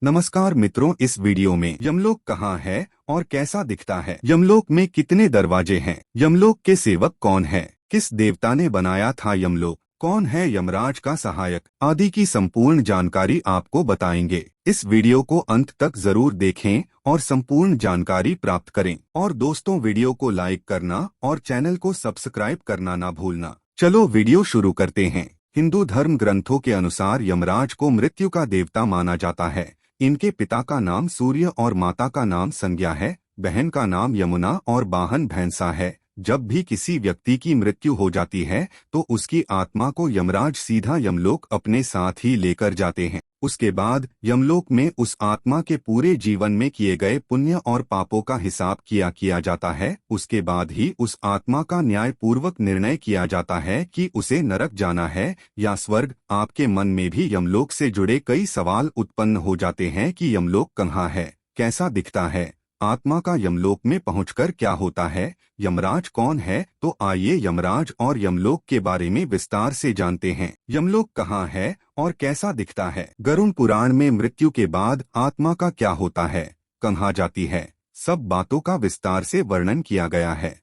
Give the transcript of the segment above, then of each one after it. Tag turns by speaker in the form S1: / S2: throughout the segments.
S1: नमस्कार मित्रों, इस वीडियो में यमलोक कहाँ है और कैसा दिखता है। यमलोक में कितने दरवाजे हैं, यमलोक के सेवक कौन है, किस देवता ने बनाया था यमलोक, कौन है यमराज का सहायक आदि की संपूर्ण जानकारी आपको बताएंगे। इस वीडियो को अंत तक जरूर देखें और संपूर्ण जानकारी प्राप्त करें। और दोस्तों, वीडियो को लाइक करना और चैनल को सब्सक्राइब करना ना भूलना। चलो वीडियो शुरू करते हैं। हिंदू धर्म ग्रंथों के अनुसार यमराज को मृत्यु का देवता माना जाता है। इनके पिता का नाम सूर्य और माता का नाम संज्ञा है। बहन का नाम यमुना और वाहन भैंसा है। जब भी किसी व्यक्ति की मृत्यु हो जाती है तो उसकी आत्मा को यमराज सीधा यमलोक अपने साथ ही लेकर जाते हैं। उसके बाद यमलोक में उस आत्मा के पूरे जीवन में किए गए पुण्य और पापों का हिसाब किया जाता है। उसके बाद ही उस आत्मा का न्याय पूर्वक निर्णय किया जाता है कि उसे नरक जाना है या स्वर्ग। आपके मन में भी यमलोक से जुड़े कई सवाल उत्पन्न हो जाते हैं कि यमलोक कहाँ है, कैसा दिखता है, आत्मा का यमलोक में पहुंचकर क्या होता है, यमराज कौन है। तो आइए यमराज और यमलोक के बारे में विस्तार से जानते हैं। यमलोक कहाँ है और कैसा दिखता है। गरुड़ पुराण में मृत्यु के बाद आत्मा का क्या होता है, कहाँ जाती है, सब बातों का विस्तार से वर्णन किया गया है।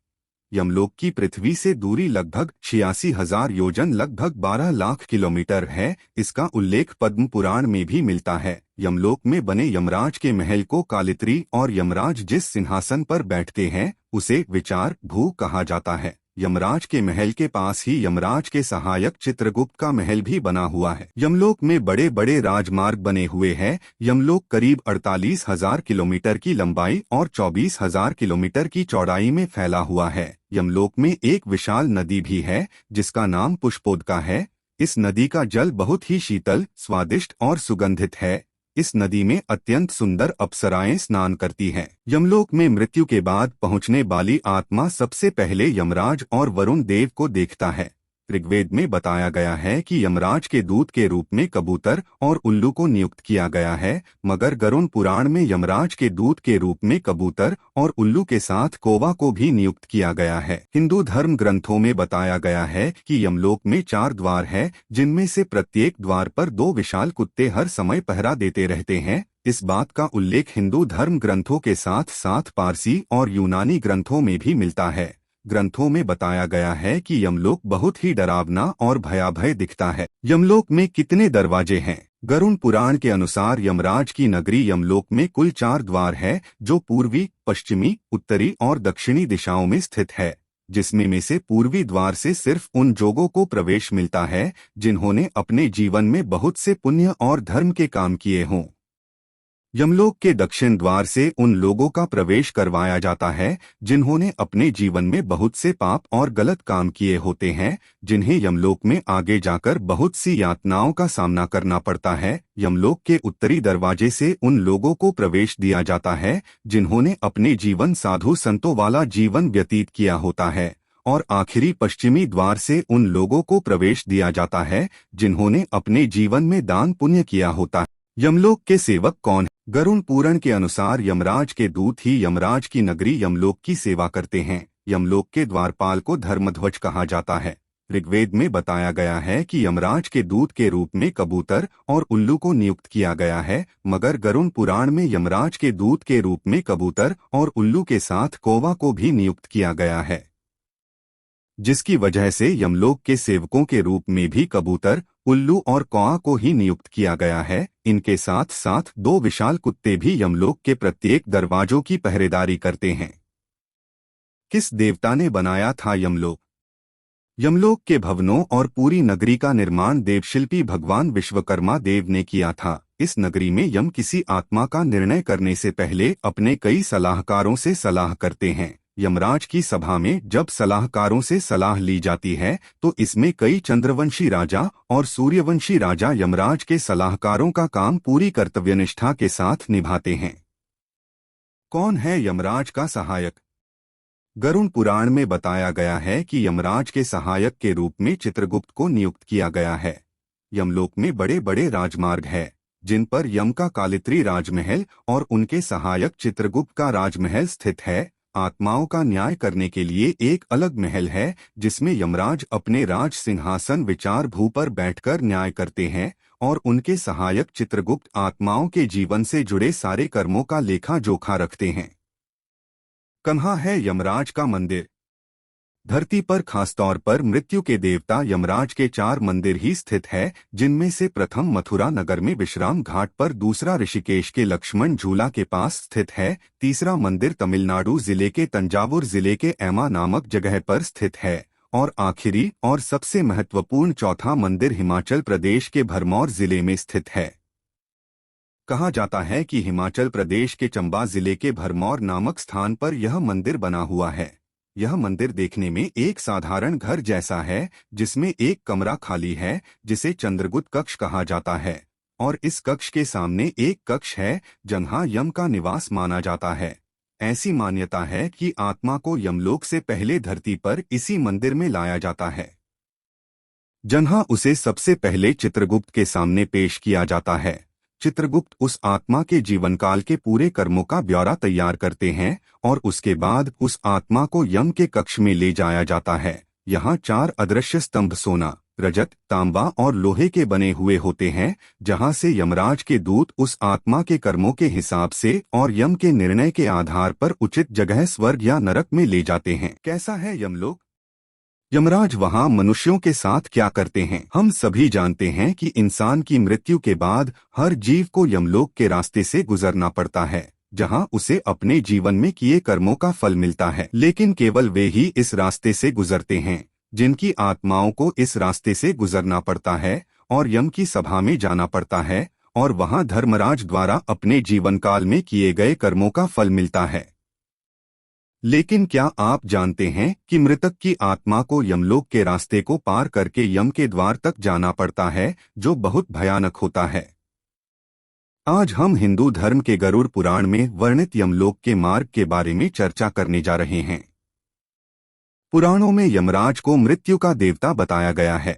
S1: यमलोक की पृथ्वी से दूरी लगभग 86,000 योजन, लगभग 12 लाख किलोमीटर है। इसका उल्लेख पद्म पुराण में भी मिलता है। यमलोक में बने यमराज के महल को कालित्री और यमराज जिस सिंहासन पर बैठते हैं उसे विचार भू कहा जाता है। यमराज के महल के पास ही यमराज के सहायक चित्रगुप्त का महल भी बना हुआ है। यमलोक में बड़े बड़े राजमार्ग बने हुए हैं। यमलोक करीब 48,000 किलोमीटर की लंबाई और 24,000 किलोमीटर की चौड़ाई में फैला हुआ है। यमलोक में एक विशाल नदी भी है जिसका नाम पुष्पोदका है। इस नदी का जल बहुत ही शीतल, स्वादिष्ट और सुगंधित है। इस नदी में अत्यंत सुंदर अप्सराएं स्नान करती हैं। यमलोक में मृत्यु के बाद पहुंचने वाली आत्मा सबसे पहले यमराज और वरुण देव को देखता है। ऋग्वेद में बताया गया है कि यमराज के दूत के रूप में कबूतर और उल्लू को नियुक्त किया गया है, मगर गरुड़ पुराण में यमराज के दूत के रूप में कबूतर और उल्लू के साथ कौवा को भी नियुक्त किया गया है। हिंदू धर्म ग्रंथों में बताया गया है कि यमलोक में 4 द्वार है, जिनमें से प्रत्येक द्वार पर 2 विशाल कुत्ते हर समय पहरा देते रहते हैं। इस बात का उल्लेख हिंदू धर्म ग्रंथों के साथ साथ पारसी और यूनानी ग्रंथों में भी मिलता है। ग्रंथों में बताया गया है कि यमलोक बहुत ही डरावना और भयावह दिखता है। यमलोक में कितने दरवाजे हैं। गरुड़ पुराण के अनुसार यमराज की नगरी यमलोक में कुल 4 द्वार है, जो पूर्वी, पश्चिमी, उत्तरी और दक्षिणी दिशाओं में स्थित है। जिसमें में से पूर्वी द्वार से सिर्फ उन जोगों को प्रवेश मिलता है जिन्होंने अपने जीवन में बहुत से पुण्य और धर्म के काम किए हों। यमलोक के दक्षिण द्वार से उन लोगों का प्रवेश करवाया जाता है जिन्होंने अपने जीवन में बहुत से पाप और गलत काम किए होते हैं, जिन्हें यमलोक में आगे जाकर बहुत सी यातनाओं का सामना करना पड़ता है। यमलोक के उत्तरी दरवाजे से उन लोगों को प्रवेश दिया जाता है जिन्होंने अपने जीवन साधु संतों वाला जीवन व्यतीत किया होता है, और आखिरी पश्चिमी द्वार से उन लोगों को प्रवेश दिया जाता है जिन्होंने अपने जीवन में दान पुण्य किया होता है। यमलोक के सेवक कौन है। गरुड़ पुराण के अनुसार यमराज के दूत ही यमराज की नगरी यमलोक की सेवा करते हैं। यमलोक के द्वारपाल को धर्मध्वज कहा जाता है। ऋग्वेद में बताया गया है कि यमराज के दूत के रूप में कबूतर और उल्लू को नियुक्त किया गया है, मगर गरुड़ पुराण में यमराज के दूत के रूप में कबूतर और उल्लू के साथ कौवा को भी नियुक्त किया गया है, जिसकी वजह से यमलोक के सेवकों के रूप में भी कबूतर, उल्लू और कौआ को ही नियुक्त किया गया है। इनके साथ साथ 2 विशाल कुत्ते भी यमलोक के प्रत्येक दरवाजों की पहरेदारी करते हैं। किस देवता ने बनाया था यमलोक। यमलोक के भवनों और पूरी नगरी का निर्माण देवशिल्पी भगवान विश्वकर्मा देव ने किया था। इस नगरी में यम किसी आत्मा का निर्णय करने से पहले अपने कई सलाहकारों से सलाह करते हैं। यमराज की सभा में जब सलाहकारों से सलाह ली जाती है तो इसमें कई चंद्रवंशी राजा और सूर्यवंशी राजा यमराज के सलाहकारों का काम पूरी कर्तव्यनिष्ठा के साथ निभाते हैं। कौन है यमराज का सहायक। गरुड़ पुराण में बताया गया है कि यमराज के सहायक के रूप में चित्रगुप्त को नियुक्त किया गया है। यमलोक में बड़े बड़े राजमार्ग हैं, जिन पर यम का कालित्री राजमहल और उनके सहायक चित्रगुप्त का राजमहल स्थित है। आत्माओं का न्याय करने के लिए एक अलग महल है जिसमें यमराज अपने राज सिंहासन विचार भू पर बैठकर न्याय करते हैं, और उनके सहायक चित्रगुप्त आत्माओं के जीवन से जुड़े सारे कर्मों का लेखा जोखा रखते हैं। कहाँ है यमराज का मंदिर? धरती पर खासतौर पर मृत्यु के देवता यमराज के 4 मंदिर ही स्थित है, जिनमें से प्रथम मथुरा नगर में विश्राम घाट पर, दूसरा ऋषिकेश के लक्ष्मण झूला के पास स्थित है, तीसरा मंदिर तमिलनाडु जिले के तंजावुर जिले के एमा नामक जगह पर स्थित है, और आखिरी और सबसे महत्वपूर्ण चौथा मंदिर हिमाचल प्रदेश के भरमौर जिले में स्थित है। कहा जाता है कि हिमाचल प्रदेश के चंबा जिले के भरमौर नामक स्थान पर यह मंदिर बना हुआ है। यह मंदिर देखने में एक साधारण घर जैसा है, जिसमें एक कमरा खाली है, जिसे चंद्रगुप्त कक्ष कहा जाता है, और इस कक्ष के सामने एक कक्ष है जहाँ यम का निवास माना जाता है। ऐसी मान्यता है कि आत्मा को यमलोक से पहले धरती पर इसी मंदिर में लाया जाता है, जहाँ उसे सबसे पहले चित्रगुप्त के सामने पेश किया जाता है। चित्रगुप्त उस आत्मा के जीवनकाल के पूरे कर्मों का ब्यौरा तैयार करते हैं और उसके बाद उस आत्मा को यम के कक्ष में ले जाया जाता है। यहाँ 4 अदृश्य स्तंभ सोना, रजत, तांबा और लोहे के बने हुए होते हैं, जहाँ से यमराज के दूत उस आत्मा के कर्मों के हिसाब से और यम के निर्णय के आधार पर उचित जगह स्वर्ग या नरक में ले जाते हैं। कैसा है यमलोक? यमराज वहां मनुष्यों के साथ क्या करते हैं? हम सभी जानते हैं कि इंसान की मृत्यु के बाद हर जीव को यमलोक के रास्ते से गुजरना पड़ता है, जहां उसे अपने जीवन में किए कर्मों का फल मिलता है। लेकिन केवल वे ही इस रास्ते से गुजरते हैं जिनकी आत्माओं को इस रास्ते से गुजरना पड़ता है और यम की सभा में जाना पड़ता है, और वहां धर्मराज द्वारा अपने जीवन काल में किए गए कर्मों का फल मिलता है। लेकिन क्या आप जानते हैं कि मृतक की आत्मा को यमलोक के रास्ते को पार करके यम के द्वार तक जाना पड़ता है, जो बहुत भयानक होता है। आज हम हिंदू धर्म के गरुड़ पुराण में वर्णित यमलोक के मार्ग के बारे में चर्चा करने जा रहे हैं। पुराणों में यमराज को मृत्यु का देवता बताया गया है।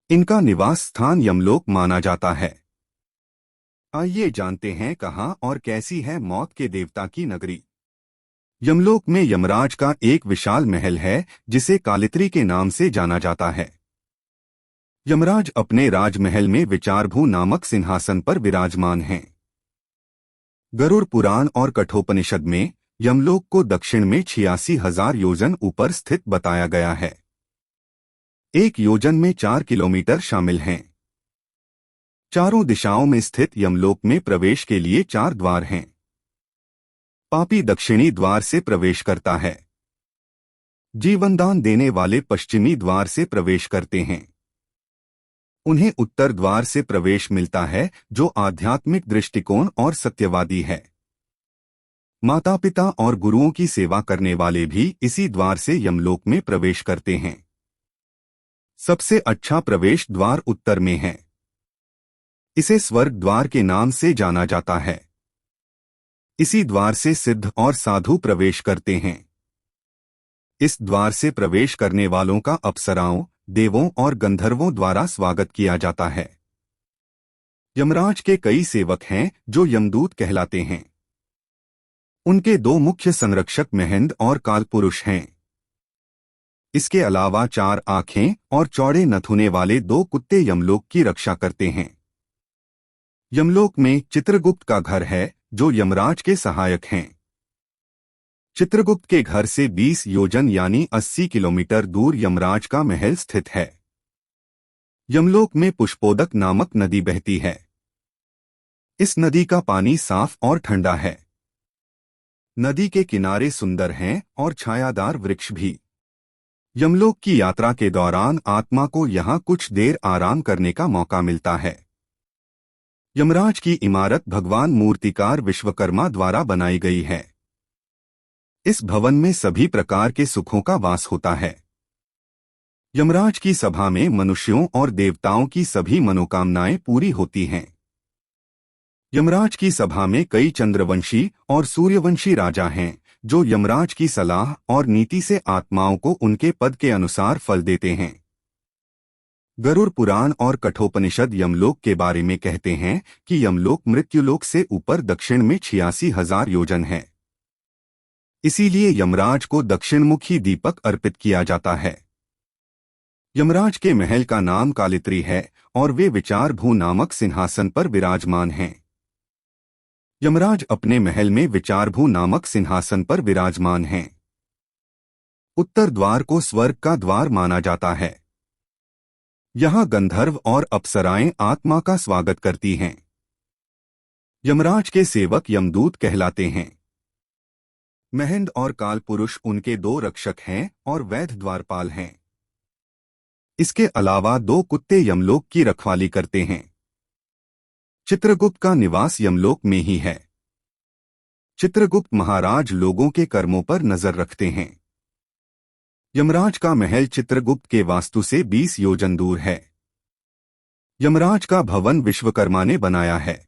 S1: इनका निवास स्थान यमलोक माना जाता है। आइए जानते हैं कहां और कैसी है मौत के देवता की नगरी। यमलोक में यमराज का एक विशाल महल है, जिसे कालित्री के नाम से जाना जाता है। यमराज अपने राजमहल में विचारभू नामक सिंहासन पर विराजमान हैं। गरुड़ पुराण और कठोपनिषद में यमलोक को दक्षिण में 86,000 योजन ऊपर स्थित बताया गया है। एक योजन में 4 किलोमीटर शामिल हैं। चारों दिशाओं में स्थित यमलोक में प्रवेश के लिए 4 द्वार हैं। पापी दक्षिणी द्वार से प्रवेश करता है। जीवनदान देने वाले पश्चिमी द्वार से प्रवेश करते हैं। उन्हें उत्तर द्वार से प्रवेश मिलता है, जो आध्यात्मिक दृष्टिकोण और सत्यवादी है। माता पिता और गुरुओं की सेवा करने वाले भी इसी द्वार से यमलोक में प्रवेश करते हैं। सबसे अच्छा प्रवेश द्वार उत्तर में है। इसे स्वर्ग द्वार के नाम से जाना जाता है। इसी द्वार से सिद्ध और साधु प्रवेश करते हैं। इस द्वार से प्रवेश करने वालों का अप्सराओं, देवों और गंधर्वों द्वारा स्वागत किया जाता है। यमराज के कई सेवक हैं जो यमदूत कहलाते हैं। उनके 2 मुख्य संरक्षक महंद और कालपुरुष हैं। इसके अलावा 4 आंखें और चौड़े नथुने वाले 2 कुत्ते यमलोक की रक्षा करते हैं। यमलोक में चित्रगुप्त का घर है, जो यमराज के सहायक हैं। चित्रगुप्त के घर से 20 योजन यानी 80 किलोमीटर दूर यमराज का महल स्थित है। यमलोक में पुष्पोदक नामक नदी बहती है। इस नदी का पानी साफ और ठंडा है। नदी के किनारे सुंदर हैं और छायादार वृक्ष भी। यमलोक की यात्रा के दौरान आत्मा को यहाँ कुछ देर आराम करने का मौका मिलता है। यमराज की इमारत भगवान मूर्तिकार विश्वकर्मा द्वारा बनाई गई है। इस भवन में सभी प्रकार के सुखों का वास होता है। यमराज की सभा में मनुष्यों और देवताओं की सभी मनोकामनाएं पूरी होती हैं। यमराज की सभा में कई चंद्रवंशी और सूर्यवंशी राजा हैं, जो यमराज की सलाह और नीति से आत्माओं को उनके पद के अनुसार फल देते हैं। गरुड़ पुराण और कठोपनिषद यमलोक के बारे में कहते हैं कि यमलोक मृत्युलोक से ऊपर दक्षिण में 86,000 योजन है। इसीलिए यमराज को दक्षिणमुखी दीपक अर्पित किया जाता है। यमराज के महल का नाम कालित्री है और वे विचार भू नामक सिंहासन पर विराजमान हैं। यमराज अपने महल में विचारभू नामक सिंहासन पर विराजमान हैं। उत्तर द्वार को स्वर्ग का द्वार माना जाता है। यहाँ गंधर्व और अप्सराएं आत्मा का स्वागत करती हैं। यमराज के सेवक यमदूत कहलाते हैं। महेंद्र और काल पुरुष उनके दो रक्षक हैं और वैध द्वारपाल हैं। इसके अलावा दो कुत्ते यमलोक की रखवाली करते हैं। चित्रगुप्त का निवास यमलोक में ही है। चित्रगुप्त महाराज लोगों के कर्मों पर नजर रखते हैं। यमराज का महल चित्रगुप्त के वास्तु से 20 योजन दूर है। यमराज का भवन विश्वकर्मा ने बनाया है।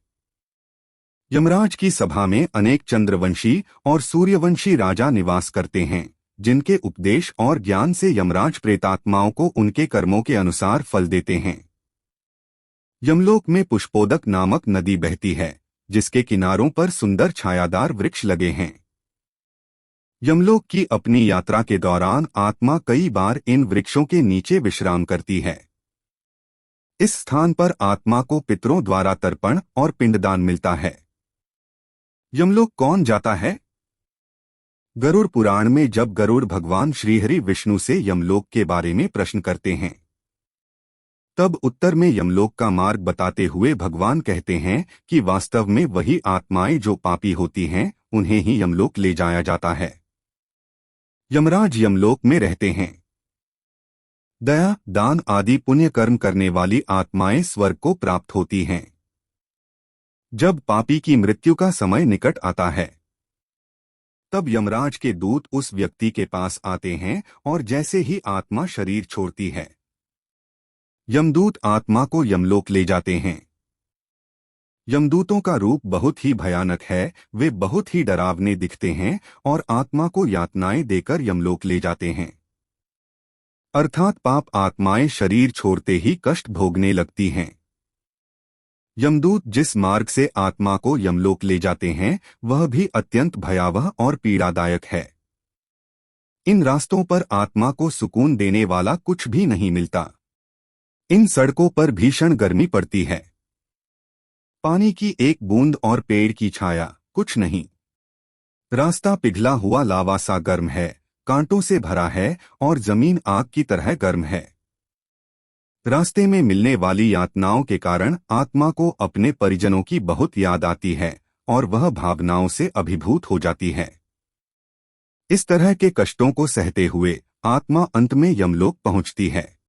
S1: यमराज की सभा में अनेक चंद्रवंशी और सूर्यवंशी राजा निवास करते हैं, जिनके उपदेश और ज्ञान से यमराज प्रेतात्माओं को उनके कर्मों के अनुसार फल देते हैं। यमलोक में पुष्पोदक नामक नदी बहती है, जिसके किनारों पर सुंदर छायादार वृक्ष लगे हैं। यमलोक की अपनी यात्रा के दौरान आत्मा कई बार इन वृक्षों के नीचे विश्राम करती है। इस स्थान पर आत्मा को पितरों द्वारा तर्पण और पिंडदान मिलता है। यमलोक कौन जाता है? गरुड़ पुराण में जब गरुड़ भगवान श्रीहरि विष्णु से यमलोक के बारे में प्रश्न करते हैं, तब उत्तर में यमलोक का मार्ग बताते हुए भगवान कहते हैं कि वास्तव में वही आत्माएं जो पापी होती हैं, उन्हें ही यमलोक ले जाया जाता है। यमराज यमलोक में रहते हैं। दया, दान आदि पुण्य कर्म करने वाली आत्माएं स्वर्ग को प्राप्त होती हैं। जब पापी की मृत्यु का समय निकट आता है, तब यमराज के दूत उस व्यक्ति के पास आते हैं और जैसे ही आत्मा शरीर छोड़ती है, यमदूत आत्मा को यमलोक ले जाते हैं। यमदूतों का रूप बहुत ही भयानक है। वे बहुत ही डरावने दिखते हैं और आत्मा को यातनाएं देकर यमलोक ले जाते हैं। अर्थात पाप आत्माएं शरीर छोड़ते ही कष्ट भोगने लगती हैं। यमदूत जिस मार्ग से आत्मा को यमलोक ले जाते हैं, वह भी अत्यंत भयावह और पीड़ादायक है। इन रास्तों पर आत्मा को सुकून देने वाला कुछ भी नहीं मिलता। इन सड़कों पर भीषण गर्मी पड़ती है। पानी की एक बूंद और पेड़ की छाया, कुछ नहीं। रास्ता पिघला हुआ लावा सा गर्म है, कांटों से भरा है और जमीन आग की तरह गर्म है। रास्ते में मिलने वाली यातनाओं के कारण आत्मा को अपने परिजनों की बहुत याद आती है और वह भावनाओं से अभिभूत हो जाती है। इस तरह के कष्टों को सहते हुए आत्मा अंत में यमलोक पहुंचती है।